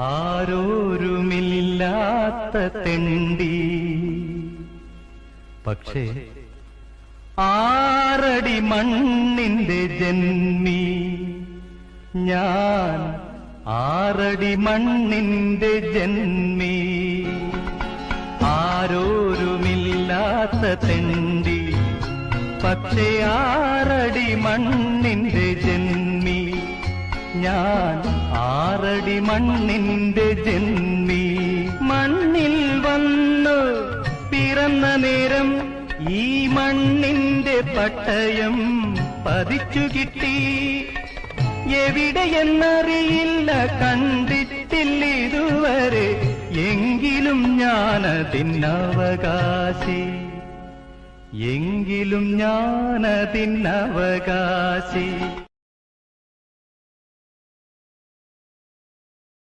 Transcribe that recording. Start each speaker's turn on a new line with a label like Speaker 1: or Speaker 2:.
Speaker 1: ആരോരുമില്ലാത്ത തെണ്ടി, പക്ഷേ 6 അടി മണ്ണിന്റെ ജന്മി ഞാൻ, 6 അടി മണ്ണിന്റെ ജന്മി. ആരോരുമില്ലാത്ത തെണ്ടി, പക്ഷേ 6 അടി മണ്ണിന്റെ ജന്മി ഞാൻ, 6 അടി മണ്ണിന്റെ ജന്മി. മണ്ണിൽ വന്നു പിറന്ന നേരം ഈ മണ്ണിന്റെ പട്ടയം പതിച്ചു കിട്ടി. എവിടെയെന്നറിയില്ല, കണ്ടിട്ടില്ല ഇതുവരെ, എങ്കിലും ഞാനതിനവകാശി, എങ്കിലും ഞാനതിനവകാശി.